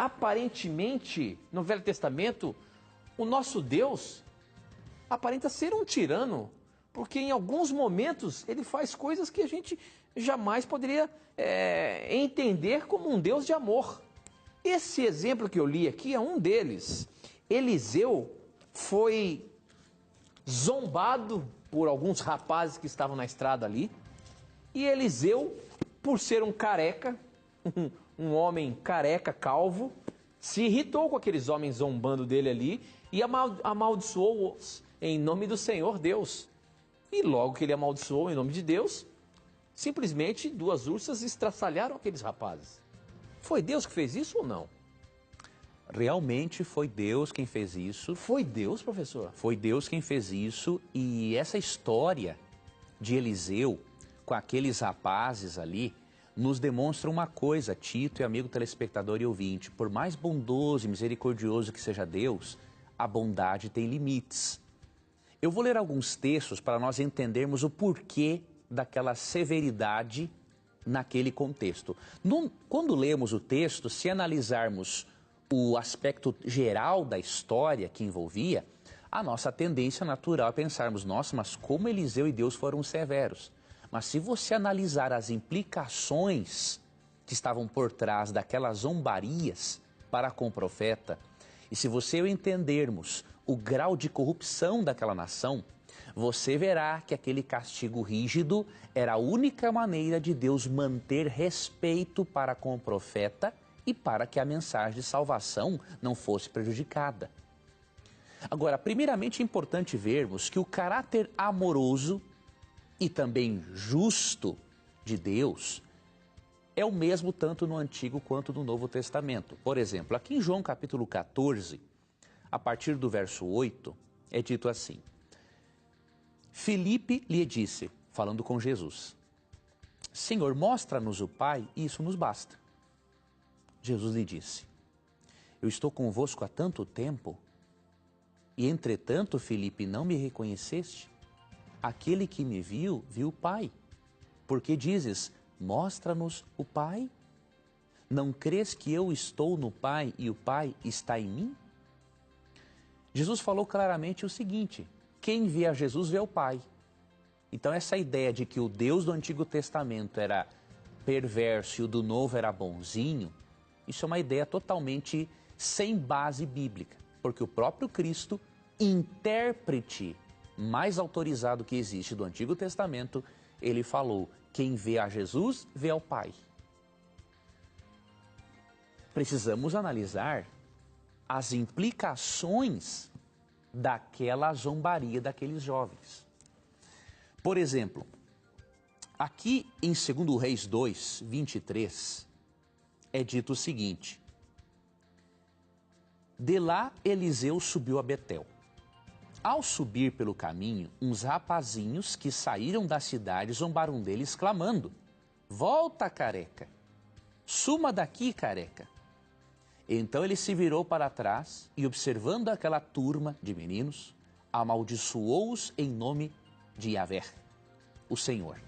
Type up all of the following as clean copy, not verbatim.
aparentemente, no Velho Testamento, o nosso Deus aparenta ser um tirano, porque em alguns momentos ele faz coisas que a gente jamais poderia entender como um Deus de amor. Esse exemplo que eu li aqui é um deles. Eliseu foi zombado por alguns rapazes que estavam na estrada ali, e Eliseu, por ser um careca, um homem careca, calvo, se irritou com aqueles homens zombando dele ali e amaldiçoou-os em nome do Senhor Deus. E logo que ele amaldiçoou em nome de Deus, simplesmente 2 ursas estraçalharam aqueles rapazes. Foi Deus que fez isso ou não? Realmente foi Deus quem fez isso. Foi Deus, professor? Foi Deus quem fez isso, e essa história de Eliseu com aqueles rapazes ali nos demonstra uma coisa, Tito e amigo telespectador e ouvinte: por mais bondoso e misericordioso que seja Deus, a bondade tem limites. Eu vou ler alguns textos para nós entendermos o porquê daquela severidade naquele contexto. Quando lemos o texto, se analisarmos o aspecto geral da história que envolvia, a nossa tendência natural é pensarmos: nossa, mas como Eliseu e Deus foram severos. Mas se você analisar as implicações que estavam por trás daquelas zombarias para com o profeta, e se você e eu entendermos o grau de corrupção daquela nação, você verá que aquele castigo rígido era a única maneira de Deus manter respeito para com o profeta e para que a mensagem de salvação não fosse prejudicada. Agora, primeiramente é importante vermos que o caráter amoroso e também justo de Deus é o mesmo tanto no Antigo quanto no Novo Testamento. Por exemplo, aqui em João capítulo 14, a partir do verso 8, é dito assim: Filipe lhe disse, falando com Jesus: Senhor, mostra-nos o Pai e isso nos basta. Jesus lhe disse: Eu estou convosco há tanto tempo, e entretanto, Filipe, não me reconheceste? Aquele que me viu, viu o Pai. Porque dizes: mostra-nos o Pai? Não crês que eu estou no Pai e o Pai está em mim? Jesus falou claramente o seguinte: quem vê a Jesus vê o Pai. Então essa ideia de que o Deus do Antigo Testamento era perverso e o do Novo era bonzinho, isso é uma ideia totalmente sem base bíblica, porque o próprio Cristo, intérprete mais autorizado que existe do Antigo Testamento, ele falou: quem vê a Jesus vê ao Pai. Precisamos analisar as implicações daquela zombaria daqueles jovens. Por exemplo, aqui em 2 Reis 2, 23, é dito o seguinte: de lá Eliseu subiu a Betel. Ao subir pelo caminho, uns rapazinhos que saíram da cidade zombaram dele, exclamando: volta, careca! Suma daqui, careca! Então ele se virou para trás e, observando aquela turma de meninos, amaldiçoou-os em nome de Yahvé, o Senhor.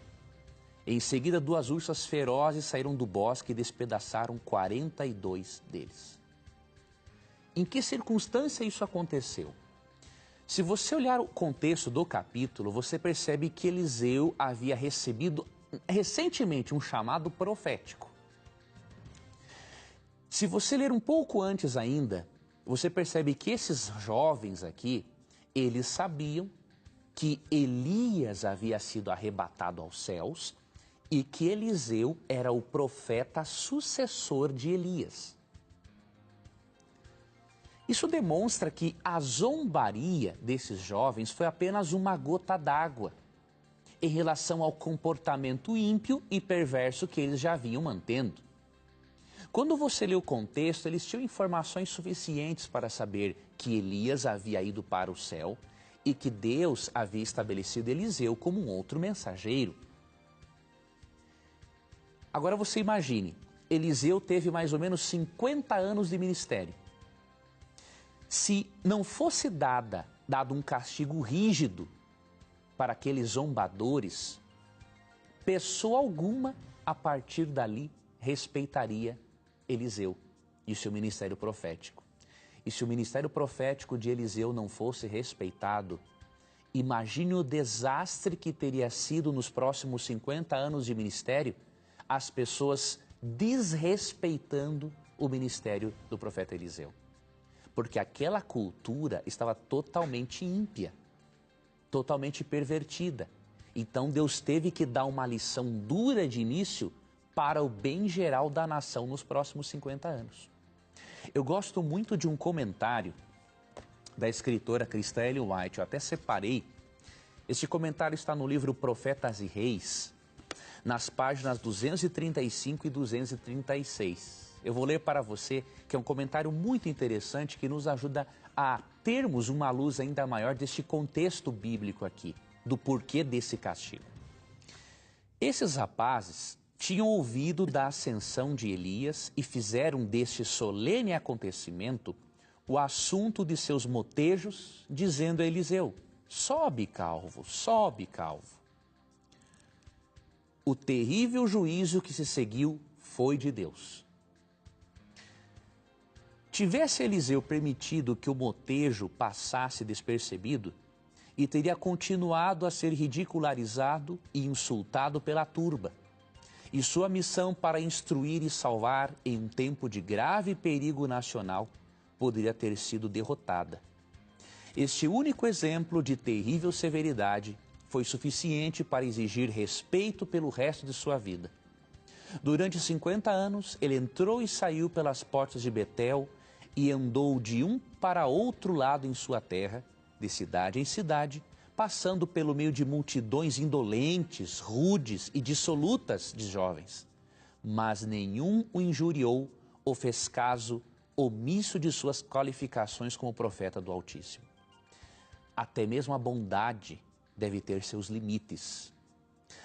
Em seguida, 2 ursas ferozes saíram do bosque e despedaçaram 42 deles. Em que circunstância isso aconteceu? Se você olhar o contexto do capítulo, você percebe que Eliseu havia recebido recentemente um chamado profético. Se você ler um pouco antes ainda, você percebe que esses jovens aqui, eles sabiam que Elias havia sido arrebatado aos céus e que Eliseu era o profeta sucessor de Elias. Isso demonstra que a zombaria desses jovens foi apenas uma gota d'água em relação ao comportamento ímpio e perverso que eles já vinham mantendo. Quando você lê o contexto, eles tinham informações suficientes para saber que Elias havia ido para o céu e que Deus havia estabelecido Eliseu como um outro mensageiro. Agora você imagine, Eliseu teve mais ou menos 50 anos de ministério. Se não fosse dado um castigo rígido para aqueles zombadores, pessoa alguma a partir dali respeitaria Eliseu. e seu ministério profético. E se o ministério profético de Eliseu não fosse respeitado, imagine o desastre que teria sido nos próximos 50 anos de ministério, as pessoas desrespeitando o ministério do profeta Eliseu. Porque aquela cultura estava totalmente ímpia, totalmente pervertida. Então Deus teve que dar uma lição dura de início para o bem geral da nação nos próximos 50 anos. Eu gosto muito de um comentário da escritora cristã Ellen White, eu até separei. Este comentário está no livro Profetas e Reis, nas páginas 235 e 236. Eu vou ler para você, que é um comentário muito interessante que nos ajuda a termos uma luz ainda maior deste contexto bíblico aqui, do porquê desse castigo. Esses rapazes tinham ouvido da ascensão de Elias e fizeram deste solene acontecimento o assunto de seus motejos, dizendo a Eliseu: sobe, calvo, sobe, calvo. O terrível juízo que se seguiu foi de Deus. Tivesse Eliseu permitido que o motejo passasse despercebido, e teria continuado a ser ridicularizado e insultado pela turba. E sua missão para instruir e salvar em um tempo de grave perigo nacional poderia ter sido derrotada. Este único exemplo de terrível severidade foi suficiente para exigir respeito pelo resto de sua vida. Durante 50 anos, ele entrou e saiu pelas portas de Betel e andou de um para outro lado em sua terra, de cidade em cidade, passando pelo meio de multidões indolentes, rudes e dissolutas de jovens. Mas nenhum o injuriou ou fez caso omisso de suas qualificações como profeta do Altíssimo. Até mesmo a bondade deve ter seus limites.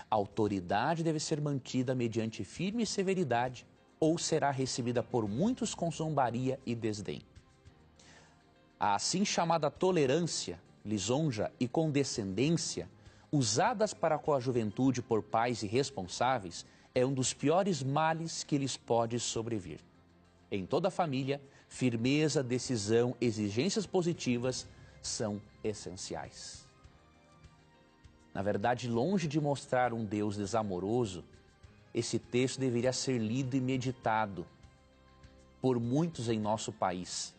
A autoridade deve ser mantida mediante firme severidade, ou será recebida por muitos com zombaria e desdém. A assim chamada tolerância, lisonja e condescendência, usadas para com a juventude por pais irresponsáveis, é um dos piores males que lhes pode sobrevir. Em toda a família, firmeza, decisão, exigências positivas são essenciais. Na verdade, longe de mostrar um Deus desamoroso, esse texto deveria ser lido e meditado por muitos em nosso país,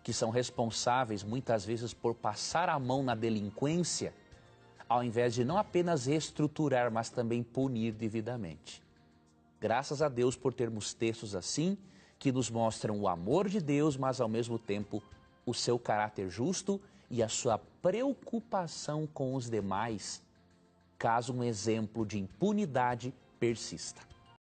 que são responsáveis muitas vezes por passar a mão na delinquência, ao invés de não apenas reestruturar, mas também punir devidamente. Graças a Deus por termos textos assim, que nos mostram o amor de Deus, mas ao mesmo tempo o seu caráter justo e a sua preocupação com os demais, caso um exemplo de impunidade persista.